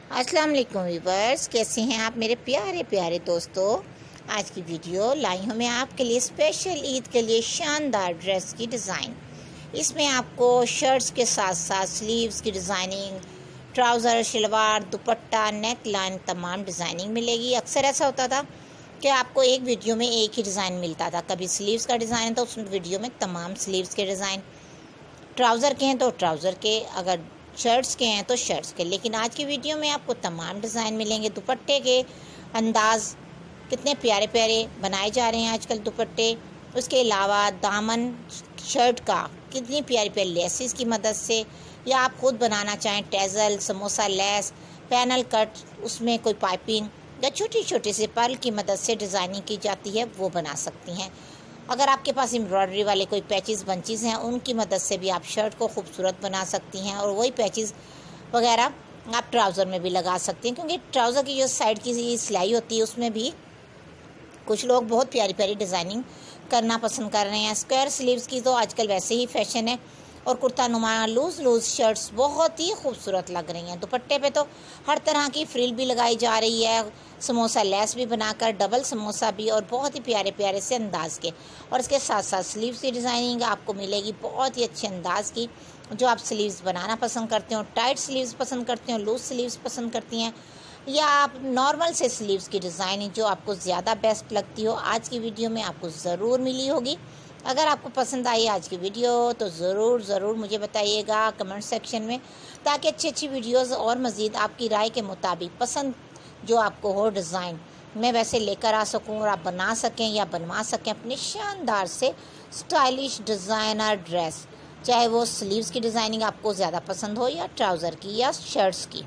अस्सलाम वालेकुम व्यूवर्स, कैसे हैं आप मेरे प्यारे प्यारे दोस्तों। आज की वीडियो लाई हूँ मैं आपके लिए स्पेशल ईद के लिए शानदार ड्रेस की डिज़ाइन। इसमें आपको शर्ट्स के साथ साथ स्लीव्स की designing, trouser, salwar, dupatta, neck line तमाम डिज़ाइनिंग मिलेगी। अक्सर ऐसा होता था कि आपको एक वीडियो में एक ही डिज़ाइन मिलता था। कभी स्लीव्स का डिज़ाइन तो उस वीडियो में तमाम स्लीव्स के डिज़ाइन, ट्राउज़र के हैं तो ट्राउज़र के, अगर शर्ट्स के हैं तो शर्ट्स के। लेकिन आज की वीडियो में आपको तमाम डिज़ाइन मिलेंगे। दुपट्टे के अंदाज़ कितने प्यारे प्यारे बनाए जा रहे हैं आजकल दुपट्टे। उसके अलावा दामन शर्ट का कितनी प्यारी प्यारी लेसेस की मदद से, या आप खुद बनाना चाहें टैज़ल, समोसा लेस, पैनल कट, उसमें कोई पाइपिंग या छोटी छोटी से पर्ल की मदद से डिज़ाइनिंग की जाती है, वो बना सकती हैं। अगर आपके पास एम्ब्रॉयडरी वाले कोई पैचेस बंचेस हैं, उनकी मदद से भी आप शर्ट को खूबसूरत बना सकती हैं। और वही पैचेस वगैरह आप ट्राउज़र में भी लगा सकती हैं, क्योंकि ट्राउज़र की जो साइड की सिलाई होती है उसमें भी कुछ लोग बहुत प्यारी प्यारी डिज़ाइनिंग करना पसंद कर रहे हैं। स्क्वायर स्लीव्स की तो आजकल वैसे ही फैशन है, और कुर्ता नुमा लूज़ शर्ट्स बहुत ही खूबसूरत लग रही हैं। दुपट्टे पे तो हर तरह की फ्रिल भी लगाई जा रही है, समोसा लेस भी बनाकर, डबल समोसा भी, और बहुत ही प्यारे प्यारे से अंदाज़ के। और इसके साथ साथ स्लीव्स की डिज़ाइनिंग आपको मिलेगी बहुत ही अच्छे अंदाज़ की। जो आप स्लीव्स बनाना पसंद करते हो, टाइट स्लीव्स पसंद करते हो, लूज़ स्लीव्स पसंद करती हैं, या आप नॉर्मल से स्लीव्स की डिज़ाइनिंग जो आपको ज़्यादा बेस्ट लगती हो, आज की वीडियो में आपको ज़रूर मिली होगी। अगर आपको पसंद आई आज की वीडियो तो ज़रूर मुझे बताइएगा कमेंट सेक्शन में, ताकि अच्छी वीडियोस और मज़ीद आपकी राय के मुताबिक पसंद जो आपको हो डिज़ाइन मैं वैसे लेकर आ सकूं, और आप बना सकें या बनवा सकें अपने शानदार से स्टाइलिश डिज़ाइनर ड्रेस, चाहे वो स्लीव्स की डिज़ाइनिंग आपको ज़्यादा पसंद हो या ट्राउज़र की या शर्ट्स की।